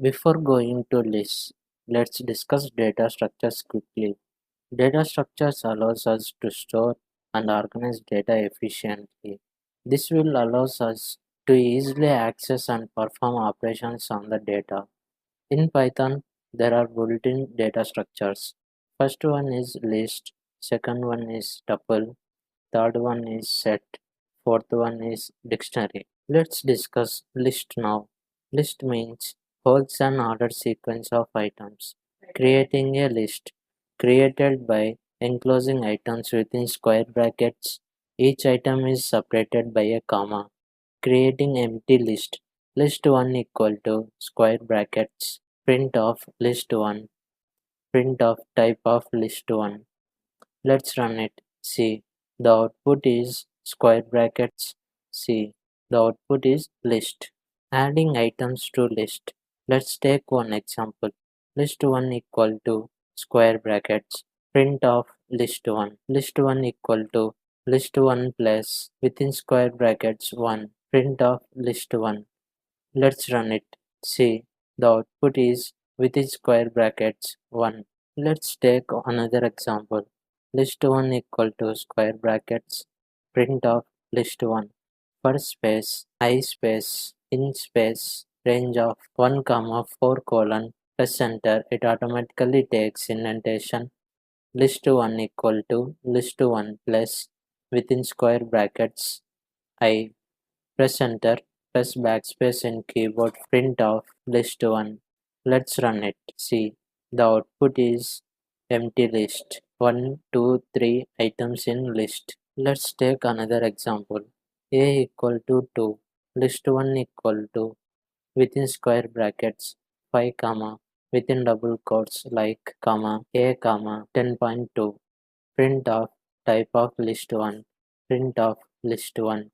Before going to lists, let's discuss data structures quickly. Data structures allows us to store and organize data efficiently. This will allow us to easily access and perform operations on the data. In Python, there are built-in data structures. First one is list, second one is tuple, third one is set, fourth one is dictionary. Let's discuss list now. List means holds an ordered sequence of items. Creating a list created by enclosing items within square brackets. Each item is separated by a comma. Creating empty list. List 1 equal to square brackets. Print of list 1. Print of type of list 1. Let's run it. See, the output is square brackets. See, the output is list. Adding items to list. Let's take one example. List 1 equal to square brackets. Print of list 1. List 1 equal to list 1 plus within square brackets 1. Print of list 1. Let's run it. See, the output is within square brackets 1. Let's take another example. List 1 equal to square brackets. Print of list 1. For space, I space, in space, range of 1 comma 4 colon, press enter, it automatically takes indentation. List 1 equal to list 1 plus within square brackets, I. Press enter, press backspace in keyboard, print off list 1. Let's run it. See, the output is empty list. 1, 2, 3 items in list. Let's take another example. A equal to 2. List 1 equal to within square brackets 5 comma within double quotes like comma a comma 10.2. Print of type of list 1. Print of list 1.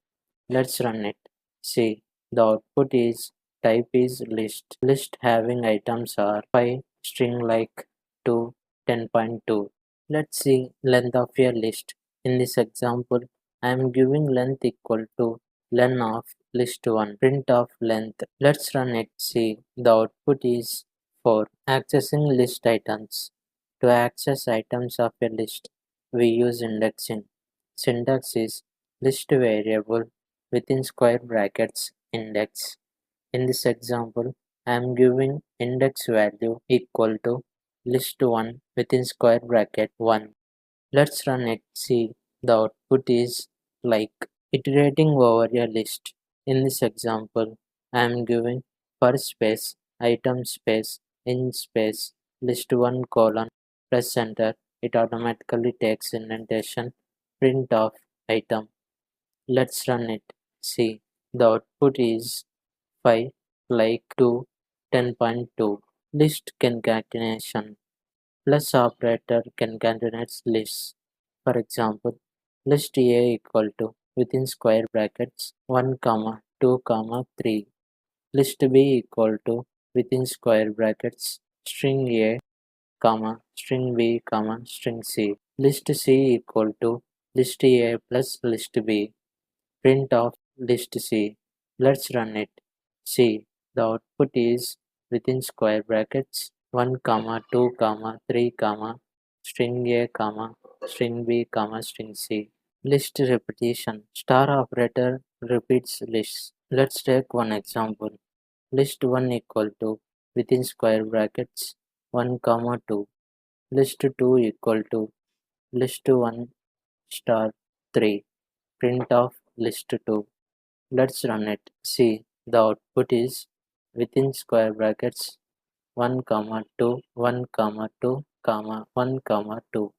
Let's run it. See, the output is type is list. List having items are 5 string like to 10.2. Let's see length of a list. In this example, I am giving length equal to len of list 1. Print of length. Let's run it. See, the output is 4. Accessing list items. To access items of a list, we use indexing. Syntax is list variable within square brackets index. In this example, I am giving index value equal to list 1 within square bracket 1. Let's run it. See, the output is like iterating over a list. In this example, I am giving for space, item space, in space, list 1 colon, press enter. It automatically takes indentation, print of item. Let's run it. See, the output is 5 like to 10.2. List concatenation. Plus operator concatenates lists. For example, list A equal to within square brackets 1 comma 2 comma 3. List B equal to within square brackets string A comma string B comma string C. List C equal to list A plus list B. Print of list C. Let's run it. See, the output is within square brackets 1 comma 2 comma 3 comma string A comma string B comma string C. List repetition. Star operator repeats lists. Let's take one example. List 1 equal to within square brackets 1 comma 2. List 2 equal to list 1 star 3. Print of list 2. Let's run it. See, the output is within square brackets 1 comma 2 1 comma 2 comma 1 comma 2.